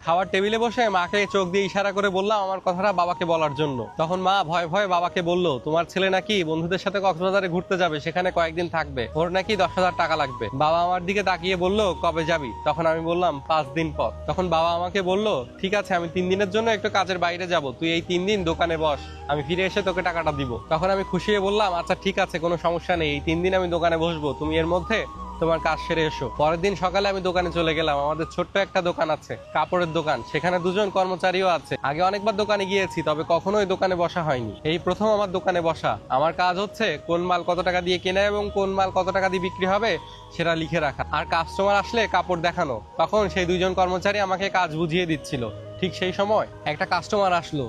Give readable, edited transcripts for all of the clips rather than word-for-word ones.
খাওয়ার টেবিলে বসে মাকে চোখ দিয়ে ইশারা করে বললাম আমার কথাটা বাবাকে বলার জন্য। তখন মা ভয়ে ভয়ে বাবাকে বলল, তোমার ছেলে নাকি বন্ধুদের সাথে কক্সবাজারে ঘুরতে যাবে, সেখানে কয়েকদিন থাকবে, ওর নাকি 10,000 টাকা লাগবে। বাবা আমার দিকে তাকিয়ে বলল, কবে যাবি? তখন আমি বললাম 5 দিন পর। তখন বাবা আমাকে বলল, ঠিক আছে, আমি 3 দিনের জন্য একটু কাজের বাইরে যাব, তুই এই 3 দিন দোকানে বস, আমি ফিরে এসে তোকে টাকাটা দিব। তখন আমি খুশি হয়ে বললাম, আচ্ছা ঠিক আছে, কোনো সমস্যা নেই, এই 3 দিন আমি দোকানে বসবো, তুমি এর মধ্যে তোমার কাজ সেরে এসো। পরের দিন সকালে আমি দোকানে চলে গেলাম। আমাদের ছোট্ট একটা দোকান আছে, কাপড়ের দোকান, সেখানে 2জন কর্মচারীও আছে। আগে অনেকবার দোকানে গিয়েছি, তবে কখনো ওই দোকানে বসা হয়নি, এই প্রথম আমার দোকানে বসা। আমার কাজ হচ্ছে কোন মাল কত টাকা দিয়ে কেনা এবং কোন মাল কত টাকা দিয়ে বিক্রি হবে সেটা লিখে রাখা, আর কাস্টমার আসলে কাপড় দেখানো। তখন সেই 2জন কর্মচারী আমাকে কাজ বুঝিয়ে দিচ্ছিল। ঠিক সেই সময় একটা কাস্টমার আসলো,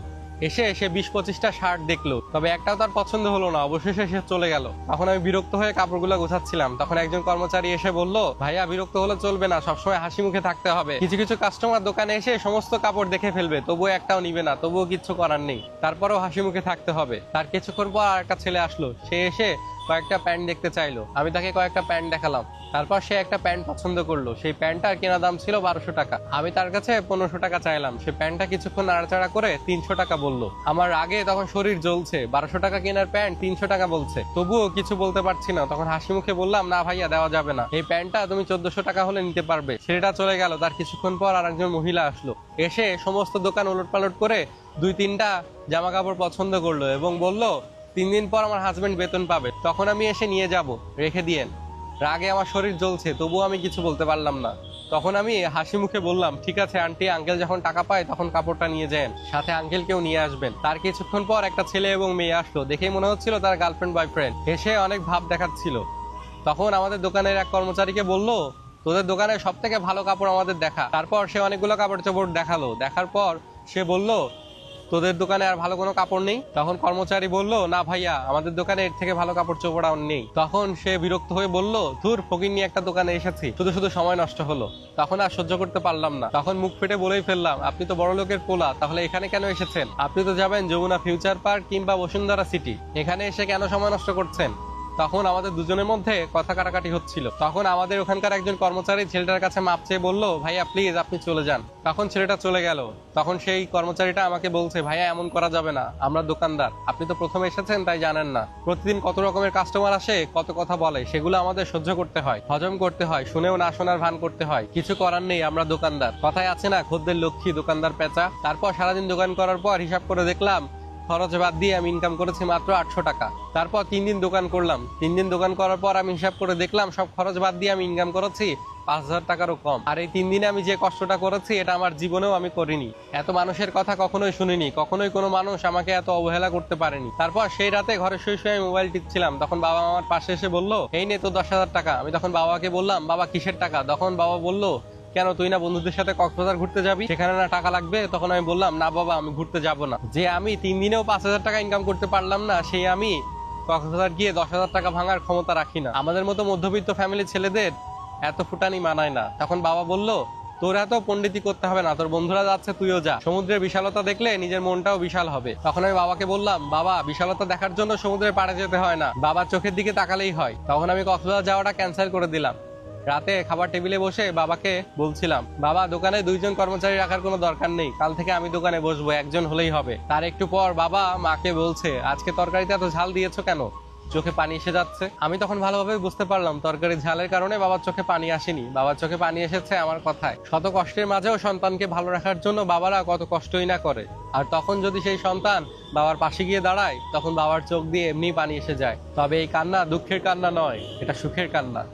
এসে সে 20-25টা শার্ট দেখলো, তবে একটাও তার পছন্দ হলো না, অবশেষে সে চলে গেল। তখন আমি বিরক্ত হয়ে কাপড়গুলো গোছাচ্ছিলাম। তখন একজন কর্মচারী এসে বলল, ভাইয়া বিরক্ত হলে চলবে না, সবসময় হাসি মুখে থাকতে হবে। কিছু কিছু কাস্টমার দোকানে এসে সমস্ত কাপড় দেখে ফেলবে, তবুও একটাও নিবে না, তবুও কিচ্ছু করার নেই, তারপরেও হাসি মুখে থাকতে হবে। তার কিছুক্ষণ পর আর একটা ছেলে আসলো, সে এসে কয়েকটা প্যান্ট দেখতে চাইলো। আমি তাকে কয়েকটা প্যান্ট দেখালাম। তারপর সে একটা প্যান্ট পছন্দ করলো। সেই প্যান্টটার কেনা দাম ছিল 1200 টাকা। আমি তার কাছে 1500 টাকা চাইলাম। সে প্যান্টটা কিছুক্ষণ নাড়াচাড়া করে 300 টাকা বললো। আমার আগে তখন শরীর জ্বলছে, 1200 টাকা কেনার প্যান্ট 300 টাকা বলছে, তবুও কিছু বলতে পারছি না। তখন হাসি মুখে বললাম, না ভাইয়া, দেওয়া যাবে না, এই প্যান্টটা তুমি 1400 টাকা হলে নিতে পারবে। ছেলেটা চলে গেল। তার কিছুক্ষণ পর আরেকজন মহিলা আসলো, এসে সমস্ত দোকান ওলটপালট করে 2-3টা জামা কাপড় পছন্দ করলো এবং বলল, 3 দিন পর আমার হাজবেন্ড বেতন পাবে, তখন আমি এসে নিয়ে যাব, রেখে দিয়েন। রাগে আমার শরীর জ্বলছে, তবুও আমি কিছু বলতে পারলাম না। তখন আমি হাসি মুখে বললাম, ঠিক আছে আন্টি, আঙ্কেল যখন টাকা পায় তখন কাপড়টা নিয়ে যান, সাথে আঙ্কেলকেও নিয়ে আসবেন। তার কিছুক্ষণ পর একটা ছেলে এবং মেয়ে আসলো, দেখেই মনে হচ্ছিল তার গার্লফ্রেন্ড বয়ফ্রেন্ড। এসে অনেক ভাব দেখাচ্ছিল। তখন আমাদের দোকানের এক কর্মচারীকে বলল, তোদের দোকানে সব থেকে ভালো কাপড় আমাদের দেখা। তারপর সে অনেকগুলো কাপড় চোপড় দেখালো। দেখার পর সে বলল, তোদের দোকানে আর ভালো কোনো কাপড় নেই? তখন কর্মচারী বলল, না ভাইয়া, আমাদের দোকানে এর থেকে ভালো কাপড় চোপড় আর নেই। তখন সে বিরক্ত হয়ে বলল, ধুর, ফকির নিয়ে একটা দোকানে এসেছি, শুধু শুধু সময় নষ্ট হলো। তখন আর সহ্য করতে পারলাম না। তখন মুখ ফেটে বলেই ফেললাম, আপনি তো বড় লোকের পোলা, তাহলে এখানে কেন এসেছেন? আপনি তো যাবেন যমুনা ফিউচার পার্ক কিংবা বসুন্ধরা সিটি, এখানে এসে কেন সময় নষ্ট করছেন? তখন আমাদের দুজনের মধ্যে কথা কাটাকাটি হচ্ছিল। তখন আমাদের ওখানকার একজন কর্মচারী ছেলেটার কাছে মাপ চেয়ে বলল, ভাইয়া প্লিজ আপনি চলে যান। তখন ছেলেটা চলে গেল। তখন সেই কর্মচারীটা আমাকে বলছে, ভাইয়া এমন করা যাবে না, আমরা দোকানদার, আপনি তো প্রথম এসেছেন তাই জানেন না, প্রতিদিন কত রকমের কাস্টমার আসে, কত কথা বলে, সেগুলো আমাদের সহ্য করতে হয়, হজম করতে হয়, শুনেও না শোনার ভান করতে হয়, কিছু করার নেই, আমরা দোকানদার। কথায় আছে না, খদ্দের লক্ষ্মী দোকানদার পেঁচা। তারপর সারাদিন দোকান করার পর হিসাব করে দেখলাম খরচ বাদ দিয়ে আমি ইনকাম করেছি মাত্র 800 টাকা। তারপর 3 দিন দোকান করলাম। 3 দিন দোকান করার পর আমি হিসাব করে দেখলাম সব খরচ বাদ দিয়ে আমি ইনকাম করেছি 5000 টাকারও কম। আর এই 3 দিনে আমি যে কষ্টটা করেছি এটা আমার জীবনেও আমি করিনি। এত মানুষের কথা কখনোই শুনিনি, কখনোই কোনো মানুষ আমাকে এত অবহেলা করতে পারেনি। তারপর সেই রাতে ঘরে শুয়ে শুয়ে আমি মোবাইল টিপছিলাম। তখন বাবা আমার পাশে এসে বলল, এই নে তো 10,000 টাকা। আমি তখন বাবাকে বললাম, বাবা কিসের টাকা? তখন বাবা বলল, কেন, তুই না বন্ধুদের সাথে কক্সবাজার ঘুরতে যাবি, সেখানে না টাকা লাগবে? তখন আমি বললাম, না বাবা, আমি ঘুরতে যাব না। যে আমি 3 দিনেও 5000 টাকা ইনকাম করতে পারলাম না, সেই আমি কক্সবাজার গিয়ে 10,000 টাকা ভাঙার ক্ষমতা রাখি না। আমাদের মতো মধ্যবিত্ত ফ্যামিলির ছেলেদের এত ফুটানি মানায় না। তখন বাবা বলল, তোর এত পণ্ডিতি করতে হবে না, তোর বন্ধুরা যাচ্ছে, তুইও যা, সমুদ্রের বিশালতা দেখলে নিজের মনটাও বিশাল হবে। তখন আমি বাবাকে বললাম, বাবা, বিশালতা দেখার জন্য সমুদ্রের পাড়ে যেতে হয় না, বাবার চোখের দিকে তাকালেই হয়। তখন আমি কক্সবাজার যাওয়াটা ক্যান্সেল করে দিলাম। রাতে খাবার টেবিলে বসে বাবাকে বলছিলাম, বাবা, দোকানে 2জন কর্মচারী রাখার কোনো দরকার নেই, কাল থেকে আমি দোকানে বসবো, একজন হলেই হবে। তার একটু পর বাবা মাকে বলছে, আজকে তরকারিতে এত ঝাল দিয়েছো কেন? চোখে পানি এসে যাচ্ছে। আমি তখন ভালোভাবে বুঝতে পারলাম তরকারির ঝালের কারণে বাবার চোখে পানি আসেনি, বাবার চোখে পানি এসেছে আমার কথায়। শত কষ্টের মাঝেও সন্তানকে ভালো রাখার জন্য বাবারা কত কষ্টই না করে। আর তখন যদি সেই সন্তান বাবার পাশে গিয়ে দাঁড়ায়, তখন বাবার চোখ দিয়ে এমনি পানি এসে যায়। তবে এই কান্না দুঃখের কান্না নয়, এটা সুখের কান্না।